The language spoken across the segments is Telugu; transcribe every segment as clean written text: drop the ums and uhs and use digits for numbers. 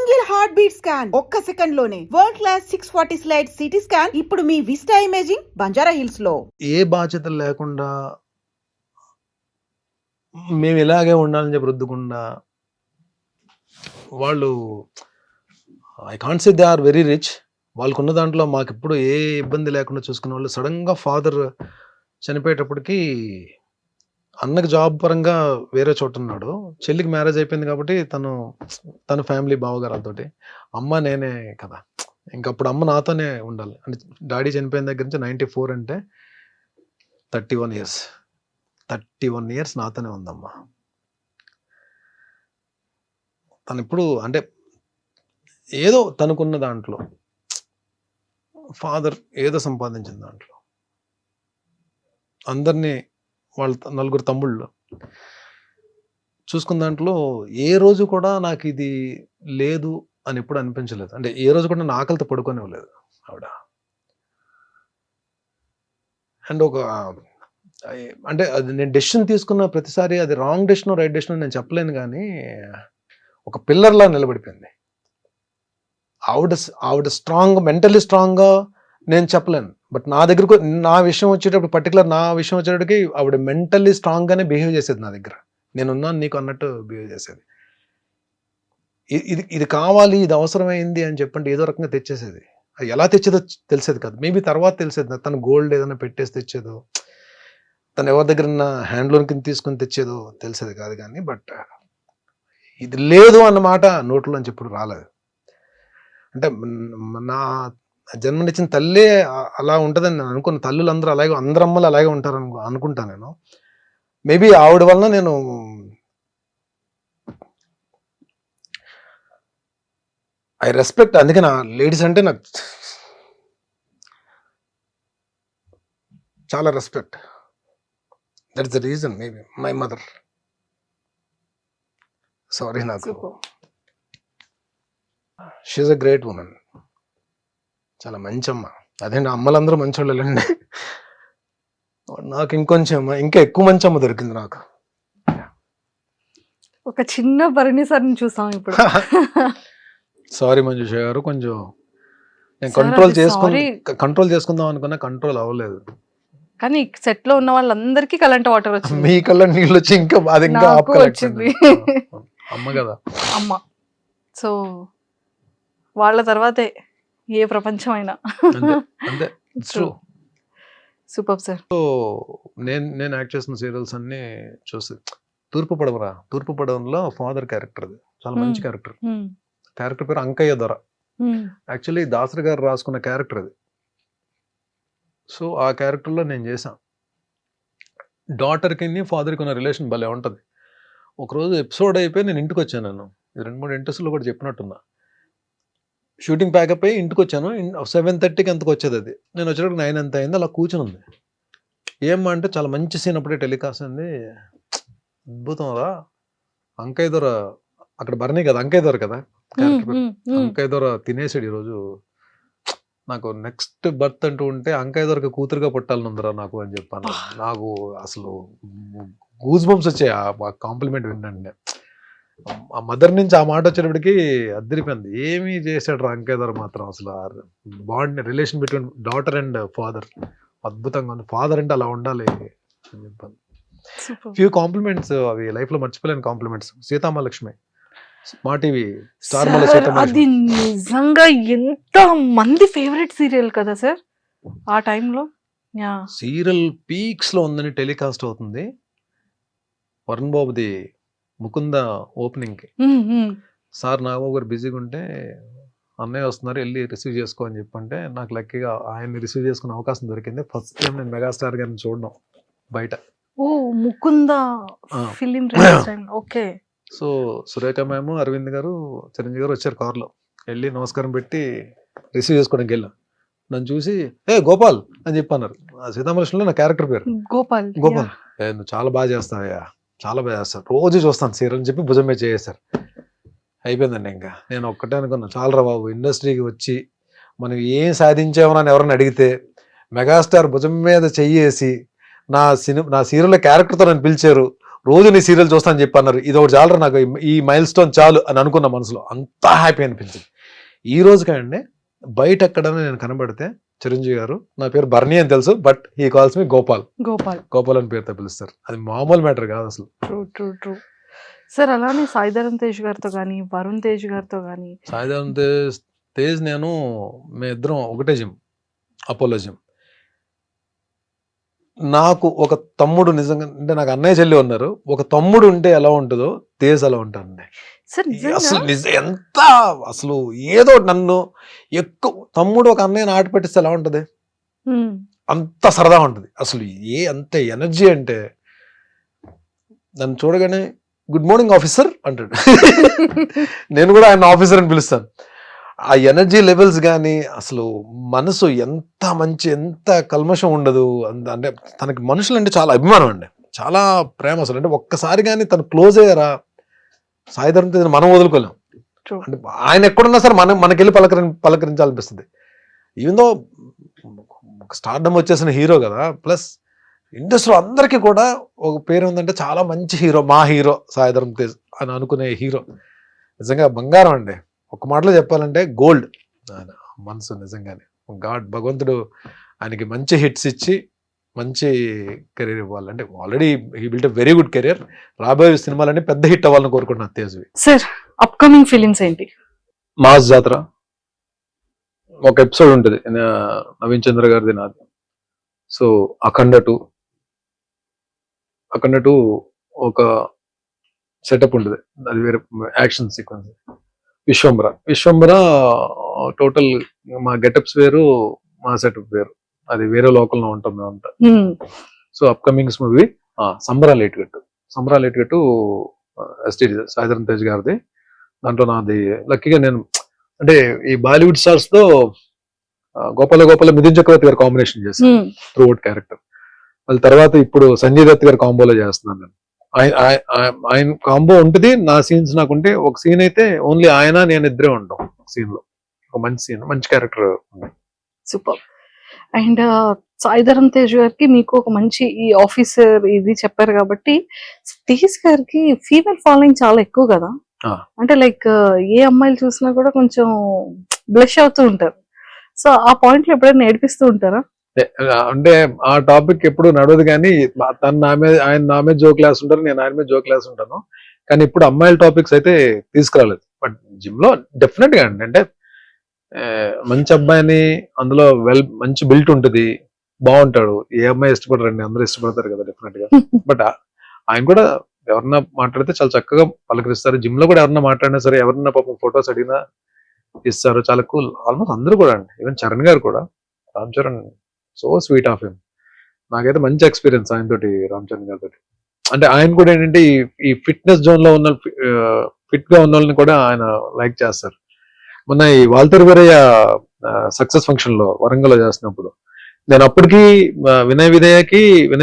సింగిల్ హార్ట్ బీట్ స్కాన్ ఒక్క సెకండ్ లోనే world class 640 slide CT scan ఇప్పుడు మీ విస్టా ఇమేజింగ్ బంజారా హిల్స్ లో. ఏ బాధ్యతలు లేకుండా మేము ఇలాగే ఉండాలని చెప్పి రుద్దకుండా వాళ్ళు, I can't say they are very rich, వాళ్ళకున్న దాంట్లో మాకు ఇప్పుడు ఏ ఇబ్బంది లేకుండా చూసుకునే వాళ్ళు. సడన్గా ఫాదర్ చనిపోయేటప్పటికి అన్నకి జాబ్ పరంగా వేరే చోట ఉన్నాడు, చెల్లికి మ్యారేజ్ అయిపోయింది కాబట్టి తన ఫ్యామిలీ బావగారులతోటి, అమ్మ నేనే కదా, ఇంకప్పుడు అమ్మ నాతోనే ఉండాలి. అంటే డాడీ చనిపోయిన దగ్గర నుంచి 94 అంటే 31 ఇయర్స్ నాతోనే ఉందమ్మా. తను ఇప్పుడు అంటే ఏదో తనకున్న దాంట్లో, ఫాదర్ ఏదో సంపాదించిన దాంట్లో, అందరినీ వాళ్ళ నలుగురు తమ్ముళ్ళు చూసుకున్న దాంట్లో ఏ రోజు కూడా నాకు ఇది లేదు అని ఎప్పుడు అనిపించలేదు. అంటే ఏ రోజు కూడా నా ఆకలితో పడుకోనివ్వలేదు ఆవిడ. అండ్ అంటే అది నేను డెసిషన్ తీసుకున్న ప్రతిసారి అది రాంగ్ డెసిషన్ రైట్ డెసిషన్ నేను చెప్పలేను, కానీ ఒక పిల్లర్లా నిలబడిపోయింది ఆవిడ స్ట్రాంగ్, మెంటల్లీ స్ట్రాంగ్గా నేను చెప్పలేను. బట్ నా విషయం వచ్చేటప్పుడు, పర్టికులర్ నా విషయం వచ్చేటప్పటికి ఆవిడ మెంటల్లీ స్ట్రాంగ్గానే బిహేవ్ చేసేది నా దగ్గర. నేనున్నాను నీకు అన్నట్టు బిహేవ్ చేసేది. ఇది కావాలి, ఇది అవసరమైంది అని చెప్పండి ఏదో రకంగా తెచ్చేసేది. అది ఎలా తెచ్చేదో తెలిసేది కాదు, మేబీ తర్వాత తెలిసేది. తను గోల్డ్ ఏదైనా పెట్టేసి తెచ్చేదో, తను ఎవరి దగ్గర హ్యాండ్ లోన్ కింద తీసుకుని తెచ్చేదో తెలిసేది కాదు. కానీ బట్ ఇది లేదు అన్నమాట నోట్లోంచి ఎప్పుడు రాలేదు. అంటే నా జన్మనిచ్చిన తల్లే అలా ఉంటుందని నేను అనుకున్న. తల్లులు అందరూ అలాగే, అందరమ్మలు అలాగే ఉంటారు అనుకుంటాను నేను. మేబీ ఆవిడ వలన నేను ఐ రెస్పెక్ట్. అందుకే నా లేడీస్ అంటే నాకు చాలా respect. That's the reason. Maybe my mother. Sorry, నాకు షీఈస్ అ గ్రేట్ ఉమెన్. చాలా మంచి అమ్మ. అదేంటి, అమ్మలందరూ మంచి వాళ్ళండి. నాకు ఇంకా ఎక్కువ మంచి అమ్మ దొరికింది నాకు. ఒక చిన్న భరణి సార్ని చూసాం ఇప్పుడు. సారీ మంజుష గారు, కొంచెం నేను కంట్రోల్ చేసుకుందాం అనుకున్నా, కంట్రోల్ అవ్వలేదు. కానీ సెట్ లో ఉన్న వాళ్ళందరికీ కరెంట్ వాటర్ వచ్చింది, మీ కళ్ళ నీళ్ళు వచ్చి ఇంకా అది ఇంకా వచ్చింది. అమ్మ కదా, అమ్మ. సో వాళ్ళ తర్వాతే ఏ ప్రపంచం అయినా. అంతే, ట్రూ. Super sir. సో నేను యాక్ట్ చేసిన సీరియల్స్ అన్ని చూసి, తూర్పు పడవలో ఫాదర్ క్యారెక్టర్, అది చాలా మంచి క్యారెక్టర్. క్యారెక్టర్ పేరు అంకయ్య దొర. యాక్చువల్లీ దాసరి గారు రాసుకున్న క్యారెక్టర్ అది. సో ఆ క్యారెక్టర్లో నేను చేశాను. డాటర్కి ఫాదర్కి ఉన్న రిలేషన్ భలే ఉంటుంది. ఒకరోజు ఎపిసోడ్ అయిపోయి నేను ఇంటికి వచ్చాను. నేను 2-3 ఇంట్రెస్ట్లో కూడా చెప్పినట్టున్నా. షూటింగ్ ప్యాకప్ అయ్యి ఇంటికి వచ్చాను. 7:30కి ఎంతకు వచ్చేది అది. నేను వచ్చేటప్పుడు 9 ఎంత అయింది. అలా కూర్చుని ఉంది. ఏమ్మా అంటే, చాలా మంచి సీన్ అప్పుడే టెలికాస్ట్ అయింది, అద్భుతం రా, అంకయ్య దొర అక్కడ భరణి కదా, అంకయ్య దొర కదా క్యారెక్టర్, అంకయ్య దొర తినేసాడు ఈరోజు, నాకు నెక్స్ట్ బర్త్ అంటూ ఉంటే అంకయ్య దొరకి కూతురుగా పుట్టాలని ఉందిరా నాకు అని చెప్పాను. నాకు అసలు గూస్ బంప్స్ వచ్చాయి ఆ కాంప్లిమెంట్ వినండి. ఆ మదర్ నుంచి ఆ మాట వచ్చేటప్పటికి అద్దరిపోయింది. ఏమీ చేశాడు రా అంకయ్య దొర మాత్రం. అసలు bond, relation between daughter and father అద్భుతంగా ఉంది. ఫాదర్ అంటే అలా ఉండాలి అని చెప్పాను. ఫ్యూ కాంప్లిమెంట్స్, అవి లైఫ్ లో మర్చిపోలేని కాంప్లిమెంట్స్. సీతామహాలక్ష్మి, మా టీవీ స్టార్ మల అది నిజంగా ఎంత మంది ఫేవరెట్ సీరియల్ కదా సార్ ఆ టైంలో. సీరియల్ పీక్స్ లో ఉందని టెలికాస్ట్ అవుతుంది. వరుణ్ బాబుది ముకుంద ఓపెనింగ్ కి సార్ నాగబాబు గారు బిజీగా ఉంటే, అన్నయ్య వస్తున్నారు వెళ్ళి రిసీవ్ చేసుకో అని చెప్పంటే, నాకు లక్కీగా ఆయన్ని రిసీవ్ చేసుకునే అవకాశం దొరికింది. ఫస్ట్ టైం నేను మెగాస్టార్ గారిని చూడడం బయట. ఓ Mukunda film. Okay. So Surekha ma'am, Aravind garu, Chiranjeevi గారు వచ్చారు కార్లో. వెళ్ళి నమస్కారం పెట్టి రిసీవ్ చేసుకోవడానికి వెళ్ళాం. నన్ను చూసి గోపాల్ అని చెప్పి అన్నారు. సీతామహాలక్ష్మిలో నా క్యారెక్టర్ పేరు గోపాల్. నువ్వు చాలా బాగా చేస్తావయ్యా, చాలా బాగా చేస్తాను, రోజు చూస్తాను సీరియల్ అని చెప్పి భుజం మీద చేసేసారు. అయిపోయిందండి. ఇంకా నేను ఒక్కటే అనుకున్నాను, చాలరా బాబు, ఇండస్ట్రీకి వచ్చి మనం ఏం సాధించామని ఎవరైనా అడిగితే మెగాస్టార్ భుజం మీద చెయ్యేసి నా సీరియల్ క్యారెక్టర్తో నన్ను పిలిచారు, రోజు నీ సీరియల్ చూస్తానని చెప్పి అన్నారు, ఇది ఒకటి చాలరా నాకు, ఈ మైల్ స్టోన్ చాలు అని అనుకున్న మనసులో, అంతా హ్యాపీ అనిపించింది. ఈ రోజు కంటే బయట ఎక్కడైనా నేను కనబడితే చిరంజీవి గారు, నా పేరు బర్నీ అని తెలుసు, బట్ హీ కాల్స్ మీ గోపాల్ అని పేరుతో పిలుస్తారు. అది మామూలు మ్యాటర్ కాదు అసలు. True sir. అలానే సాయిధరమ్ తేజ్ గారితో కానీ, వరుణ్ తేజ్ గారితో కానీ. సాయిధరమ్ తేజ్ నేను మీ ఇద్దరం ఒకటే జిమ్, అపోలో జిమ్. నాకు ఒక తమ్ముడు, నిజంగా అంటే నాకు అన్నయ్య చెల్లి ఉన్నారు, ఒక తమ్ముడు ఉంటే ఎలా ఉంటుందో తేజ్ అలా ఉంటానండి. అసలు ఎంత అసలు ఏదో నన్ను ఎక్కువ తమ్ముడు ఒక అన్నయ్యని ఆట పెట్టిస్తే ఎలా ఉంటది, అంత సరదా ఉంటది అసలు. అంత ఎనర్జీ అంటే నన్ను చూడగానే గుడ్ మార్నింగ్ ఆఫీసర్ అంటాడు. నేను కూడా ఆయన ఆఫీసర్ అని పిలుస్తాను. ఆ ఎనర్జీ లెవెల్స్ కానీ అసలు మనసు ఎంత మంచి, ఎంత కల్మషం ఉండదు. అంటే తనకి మనుషులు అంటే చాలా అభిమానం అండి, చాలా ప్రేమ అసలు. అంటే ఒక్కసారి కానీ తను క్లోజ్ అయ్యారా, సాయిధరమ్ తేజ్ మనం వదులుకోలేం. అంటే ఆయన ఎక్కడున్నా సరే మనకెళ్ళి పలకరించాలనిపిస్తుంది. ఈవెన్ దో స్టార్డమ్ వచ్చేసిన హీరో కదా, ప్లస్ ఇండస్ట్రీలో అందరికీ కూడా ఒక పేరు ఉందంటే చాలా మంచి హీరో, మా హీరో సాయిధరమ్ తేజ్ అని అనుకునే హీరో. నిజంగా బంగారం అండి, ఒక మాటలో చెప్పాలంటే గోల్డ్ ఆయన మనసు. నిజంగానే భగవంతుడు ఆయనకి మంచి హిట్స్ ఇచ్చి మంచి కెరీర్ ఇవ్వాలి. అంటే already he built a very good career. రాబోయే సినిమాలన్నీ పెద్ద హిట్ అవ్వాలని కోరుకుంటున్నాను తేజ్వి. సార్ అప్కమింగ్ ఫిలిమ్స్ ఏంటి? మాస్ జాతర ఒక ఎపిసోడ్ ఉంటుంది నవీన్ చంద్ర గారిది, నాది. సో అఖండ 2 ఒక సెటప్ ఉంటుంది, అది వేరే యాక్షన్ సీక్వెన్స్. విశ్వంబర టోటల్ మా గెటప్స్ వేరు, మా సెటప్ వేరు, అది వేరే లోకల్లో ఉంటాం మేమంతా. సో అప్కమింగ్స్ మూవీ సంబరాలు ఎటుగట్టు ఎస్టీ సాయిధరమ్ తేజ్ గారిది. దాంట్లో నాది లక్కీగా నేను అంటే ఈ బాలీవుడ్ స్టార్స్ తో గోపాల మిథున్ చక్రవర్తి గారు కాంబినేషన్ చేశాను త్రూ అవుట్ క్యారెక్టర్. వాళ్ళ తర్వాత ఇప్పుడు సంజయ్ దత్ గారు కాంబోలో చేస్తున్నాను నేను. ఆయన కాంబో ఉంటుంది, నా సీన్స్ నాకుంటే ఒక సీన్ అయితే ఓన్లీ ఆయన నేను ఇద్దరే ఉంటాం సీన్ లో. ఒక మంచి సీన్, మంచి character. Super. And Sai Dharam Tej గారికి మీకు ఒక మంచి ఈ ఆఫీసర్ ఇది చెప్పారు కాబట్టి, తేజ్ గారికి ఫీమేల్ ఫాలోయింగ్ చాలా ఎక్కువ కదా. అంటే లైక్ ఏ అమ్మాయిలు చూసినా కూడా కొంచెం బ్లష్ అవుతూ ఉంటారు. సో ఆ పాయింట్ లో ఎప్పుడైనా నేర్పిస్తూ ఉంటారా? అంటే ఆ టాపిక్ ఎప్పుడు నడవదు, కానీ ఆయన నా మీద జోక్ క్లాస్ ఉంటారు, నేను ఆయన మీద జోక్ క్లాస్ ఉంటాను. కానీ ఇప్పుడు అమ్మాయిల టాపిక్స్ అయితే తీసుకురాలేదు. బట్ జిమ్ లో డెఫినెట్ గా అండి, అంటే మంచి అబ్బాయిని, అందులో మంచి బిల్ట్ ఉంటుంది, బాగుంటాడు. ఏ అమ్మాయి ఇష్టపడరండి, అందరూ ఇష్టపడతారు కదా డెఫినెట్ గా. బట్ ఆయన కూడా ఎవరన్నా మాట్లాడితే చాలా చక్కగా పలకరిస్తారు. జిమ్ లో కూడా ఎవరన్నా మాట్లాడినా సరే, ఎవరన్నా పాపం ఫొటోస్ అడిగినా ఇస్తారు, చాలా కూల్. ఆల్మోస్ట్ అందరూ కూడా అండి, ఈవెన్ చరణ్ గారు కూడా, Ram Charan so sweet of him. నాకైతే మంచి ఎక్స్పీరియన్స్ ఆయనతోటి, రామ్ చరణ్ గారితో. అంటే ఆయన కూడా ఏంటంటే ఈ ఫిట్నెస్ జోన్ లో ఉన్న ఫిట్ గా ఉన్న వాళ్ళని కూడా ఆయన లైక్ చేస్తారు. మొన్న ఈ వాల్తర్ వీరయ్య సక్సెస్ ఫంక్షన్ లో వరంగల్ చేస్తున్నప్పుడు నేను అప్పటికి వినయ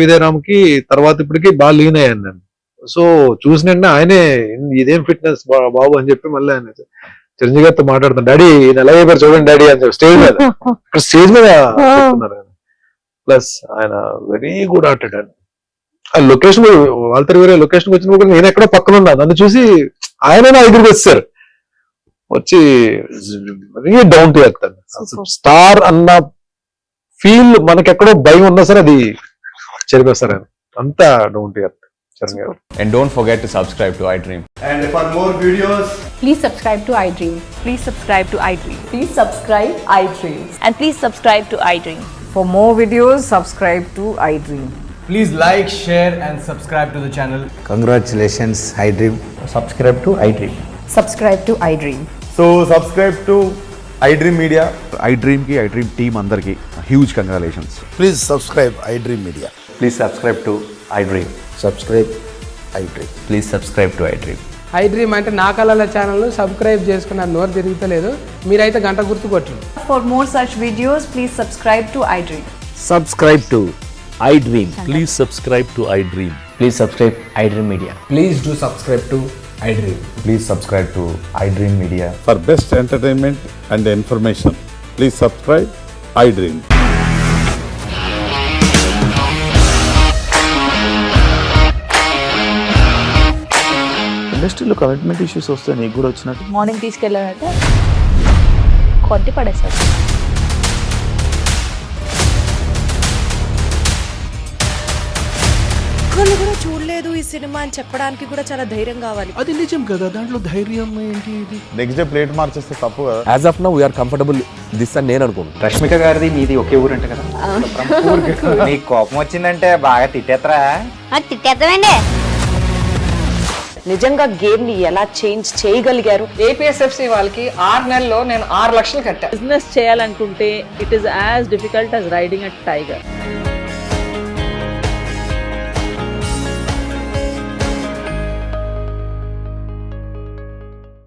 విదయరామ్కి తర్వాత ఇప్పటికి బాగా లీన్ అయ్యాను నేను. సో చూసిన ఆయనే ఇదేం ఫిట్నెస్ బాబు అని చెప్పి మళ్ళీ ఆయన చిరంజీవి గారితో మాట్లాడుతాను, డాడీ ఎలా అయిపోయారు చూడండి డాడీ అని చెప్పి స్టేజ్ మీద చెప్తున్నారు ఆయన. ప్లస్ ఆయన వెరీ గుడ్ ఆర్టెడ్ అండ్ ఆ లొకేషన్, వాల్తర్ వీరయ్య లొకేషన్ వచ్చినప్పుడు నేను ఎక్కడో పక్కన ఉన్నా, నన్ను చూసి ఆయన నా ఎదురుకి వచ్చారు, వచ్చి very down to earth. Star అన్న ఫీల్ మనకెక్కడో భయం ఉన్నా సరే అది చెరిపేస్తారు ఆయన, అంతా down to earth. And don't forget to subscribe to iDream. And for more videos, please subscribe to iDream. Please subscribe to iDream. Please subscribe iDream. And please subscribe to iDream. For more videos, subscribe to iDream. please like, share and subscribe to the channel. Congratulations, iDream. Subscribe to iDream. Subscribe to iDream. So subscribe to iDream Media. iDream ki iDream team andarki huge congratulations. Please subscribe iDream Media. Please subscribe to iDream. Subscribe iDream. Please subscribe to iDream. iDream అంటే నా కళల ఛానల్ సబ్స్క్రైబ్ చేసుకున్నారు, నోరు తిరుగుతలేదు, మీరైతే గంట గుర్తు కొట్టండి. For more such videos, please subscribe to iDream. Subscribe to iDream. Please subscribe to iDream. Please subscribe iDream Media. Please do subscribe to iDream. Please subscribe to iDream Media. For best entertainment and information, please subscribe iDream. ఇండస్ట్రీలో కమిట్మెంట్ ఇష్యూస్ వస్తే నీకు కూడా వచ్చినట్టు. మార్నింగ్ తీసుకెళ్ళాడంటే కొట్టి పడేశాడు. ఒక్కళ్ళు కూడా చూడలేదు ఈ సినిమా అని చెప్పడానికి కూడా చాలా ధైర్యం కావాలి. అది నిజం కదా, దాంట్లో ధైర్యం ఏంటి? ఇది నెక్స్ట్ డే ప్లేట్ మార్చేస్తే తప్పు కదా. As of now we're comfortable this అని నేను అనుకుంటున్నాను. రష్మిక గారిది మీది ఒకే ఊరంట కదా. నీకు కోపం వచ్చిందంటే బాగా తిట్టేత్తరా? తిట్టేద్దామండి. నిజంగా గేమ్ ని ఎలా చేంజ్ చేయగలిగారు? ఏపీఎస్ఎఫ్సి వాళ్ళకి 6 నెలల్లో నేను 6 లక్షలు కట్టా. బిజినెస్ చేయాలనుకుంటే it is as difficult as riding a tiger.